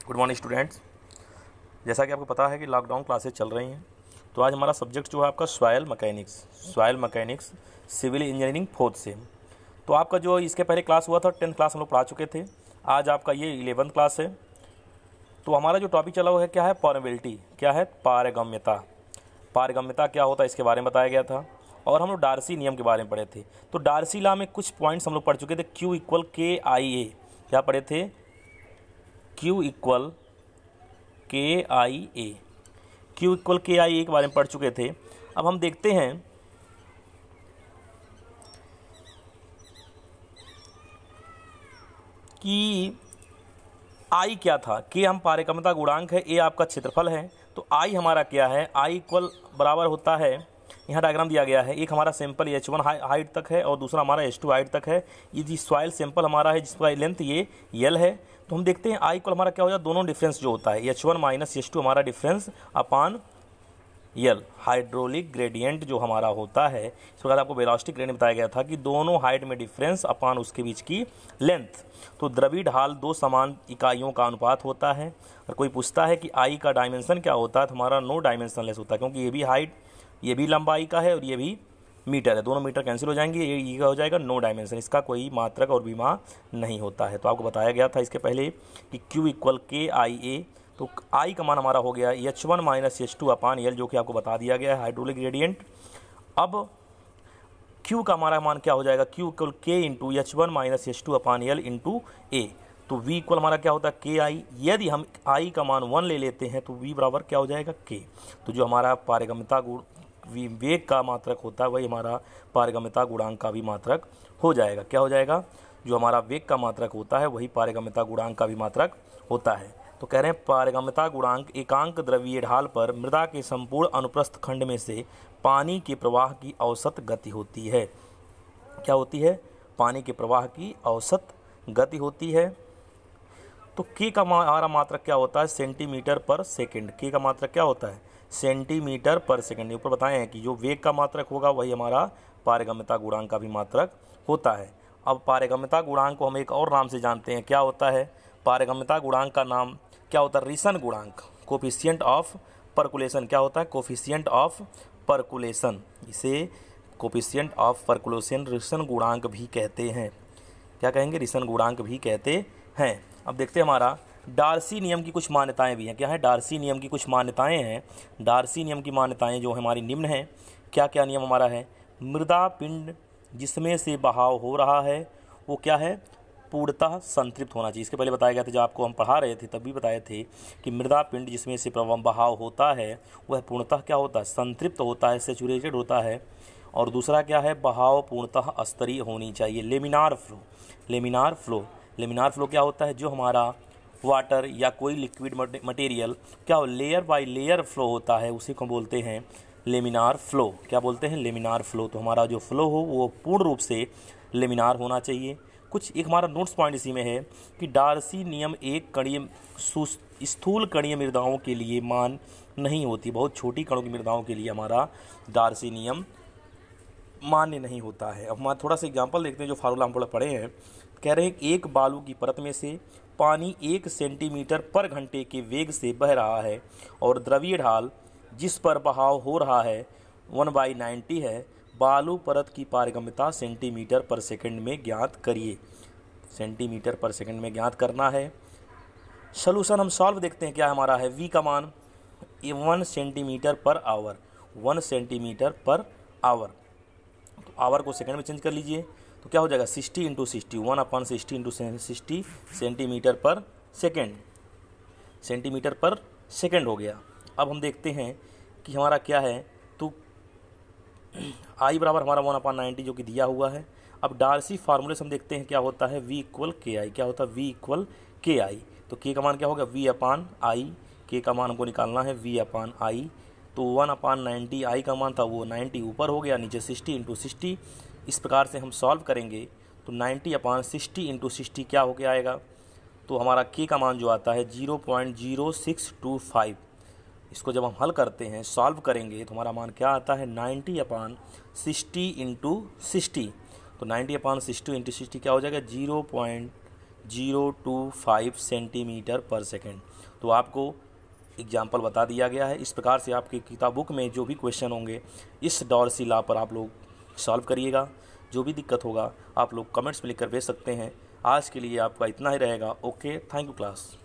Good morning students. जैसा कि आपको पता है कि लॉकडाउन क्लासेस चल रही हैं, तो आज हमारा सब्जेक्ट जो है आपका soil mechanics civil engineering fourth sem. तो आपका जो इसके पहले क्लास हुआ था 10th क्लास हम लोग पढ़ा चुके थे। आज आपका ये 11th क्लास है। तो हमारा जो टॉपिक चला हुआ है क्या है, परमेबिलिटी, क्या है, पारगम्यता। पारगम्यता क्या होता है इसके बारे में बताया गया था। और हम लोग डार्सी नियम के बारे में पढ़े थे। तो डार्सी लॉ में कुछ पॉइंट्स हम लोग पढ़ चुके थे। Q इक्वल KIA, क्या पढ़े थे, Q equal KIA, Q equal KIA के बारे में पढ़ चुके थे। अब हम देखते हैं कि I क्या था। K हम पारगम्यता गुणांक है, A आपका क्षेत्रफल है। तो I हमारा क्या है, I इक्वल बराबर होता है, यहाँ डायग्राम दिया गया है, एक हमारा सैंपल H1 हाइट तक है और दूसरा हमारा H2 हाइट तक है। ये जी सॉइल सैंपल हमारा है जिसका लेंथ ये L है। तो हम देखते हैं I इक्वल हमारा क्या हो जाए, दोनों डिफरेंस जो होता है H1 माइनस H2 हमारा डिफरेंस अपान L, हाइड्रोलिक ग्रेडियंट जो हमारा होता है। इस प्रकार आपको वेलोसिटी ग्रेडियंट बताया गया था कि दोनों हाइट में डिफरेंस अपान उसके बीच की लेंथ। तो द्रव्य ढाल दो समान इकाइयों का अनुपात होता है। और कोई पूछता है कि I का डायमेंशन क्या होता है, तो हमारा नो डायमेंशनलेस होता है, क्योंकि ये भी हाइट, ये भी लंबाई का है और ये भी मीटर है, दोनों मीटर कैंसिल हो जाएंगे, ये हो जाएगा नो डायमेंशन, इसका कोई मात्रक और विमा नहीं होता है। तो आपको बताया गया था इसके पहले कि Q इक्वल KIA। तो I का मान हमारा हो गया H1 माइनस H2 अपान L, जो कि आपको बता दिया गया है हाइड्रोलिक ग्रेडियंट। अब Q का हमारा मान क्या हो जाएगा, Q equal K into H1 minus H2 upon L into A। तो V इक्वल हमारा क्या होता है KI। यदि हम I का मान 1 ले लेते हैं तो V बराबर क्या हो जाएगा K। तो जो हमारा पारगम्यता गुण वेग का मात्रक होता है वही हमारा पारगम्यता गुणांक का भी मात्रक हो जाएगा। क्या हो जाएगा, जो हमारा वेग का मात्रक होता है वही पारगम्यता गुणांक का भी मात्रक होता है। तो कह रहे हैं पारगम्यता गुणांक एकांक द्रव्यीय ढाल पर मृदा के संपूर्ण अनुप्रस्थ खंड में से पानी के प्रवाह की औसत गति होती है। क्या होती है, पानी के प्रवाह की औसत गति होती है। तो K का हमारा मात्रक क्या होता है, सेंटीमीटर पर सेकंड। K का मात्रक क्या होता है, सेंटीमीटर पर सेकंड। ऊपर बताए हैं कि जो वेग का मात्रक होगा वही हमारा पारगम्यता गुणांक का भी मात्रक होता है। अब पारगम्यता गुणांक को हम एक और नाम से जानते हैं, क्या होता है, पारगम्यता गुणांक का नाम क्या होता है, रिसन गुणांक, कोफिशिएंट ऑफ परकुलेशन। क्या होता है, कोफिशिएंट ऑफ परकुलेशन, इसे कोफिशिएंट ऑफ परकुलेशन रिसन गुणांक भी कहते हैं। क्या कहेंगे, रिसन गुणांक भी कहते हैं। अब देखते हैं हमारा डार्सी नियम की कुछ मान्यताएं भी हैं। क्या है, डार्सी नियम की कुछ मान्यताएं हैं। डार्सी नियम की मान्यताएं जो हमारी निम्न हैं। क्या क्या नियम हमारा है, मृदा पिंड जिसमें से बहाव हो रहा है वो क्या है, पूर्णतः संतृप्त होना चाहिए। इसके पहले बताया गया था, जब आपको हम पढ़ा रहे थे तब भी बताए थे कि मृदा पिंड जिसमें से बहाव होता है वह पूर्णतः क्या होता है, संतृप्त होता है, सेचुरेटेड होता है। और दूसरा क्या है, बहाव पूर्णतः स्तरीय होनी चाहिए, laminar flow. Laminar flow, laminar flow क्या होता है, जो हमारा वाटर या कोई लिक्विड मटेरियल क्या हो, लेयर बाय लेयर फ्लो होता है, उसी को बोलते हैं लेमिनार फ्लो। क्या बोलते हैं, लेमिनार फ्लो। तो हमारा जो फ्लो हो वो पूर्ण रूप से लेमिनार होना चाहिए। कुछ एक हमारा नोट्स पॉइंट इसी में है कि डार्सी नियम एक कणीय स्थूल कणीय मृदाओं के लिए मान नहीं होती, बहुत छोटी कणों की मृदाओं के लिए हमारा डार्सी नियम मान्य नहीं होता है। अब हमारा थोड़ा सा एग्जांपल देखते हैं, जो फार्मूला हम पढ़े हैं। कह रहे हैं एक बालू की परत में से पानी 1 सेंटीमीटर पर घंटे के वेग से बह रहा है और द्रव्यीय ढाल जिस पर बहाव हो रहा है 1/90 है। बालू परत की पारगम्यता सेंटीमीटर पर सेकंड में ज्ञात करिए। सेंटीमीटर पर सेकंड में ज्ञात करना है। सॉल्यूशन हम सॉल्व देखते हैं, क्या हमारा है, V का मान 1 centimetre per hour, 1 centimetre per hour. तो आवर को सेकंड में चेंज कर लीजिए, तो क्या हो जाएगा 60 इंटू 60, 1/60 इंटू 60 सेंटीमीटर पर सेकेंड, सेंटीमीटर पर सेकेंड हो गया। अब हम देखते हैं कि हमारा क्या है, तो I बराबर हमारा 1/90 जो कि दिया हुआ है। अब डार्सी फार्मूले से हम देखते हैं क्या होता है, V इक्वल KI। क्या होता है, V इक्वल KI। तो K का मान क्या होगा, V/I। K का मान हमको निकालना है V/I। तो 1/90 I का मान था वो 90 ऊपर हो गया, नीचे 60 इंटू 60। इस प्रकार से हम सॉल्व करेंगे तो 90/60 इंटू 60 क्या हो के आएगा, तो हमारा K का मान जो आता है 0.0625। इसको जब हम हल करते हैं, सॉल्व करेंगे, तो हमारा मान क्या आता है 90/60 इंटू 60। तो 90/60 इंटू 60 क्या हो जाएगा, 025 सेंटीमीटर पर सेकेंड। तो आपको एग्जाम्पल बता दिया गया है। इस प्रकार से आपकी किताब बुक में जो भी क्वेश्चन होंगे इस डॉर्सी लॉ पर आप लोग सॉल्व करिएगा। जो भी दिक्कत होगा आप लोग कमेंट्स में लिख कर भेज सकते हैं। आज के लिए आपका इतना ही रहेगा। Okay, thank you class.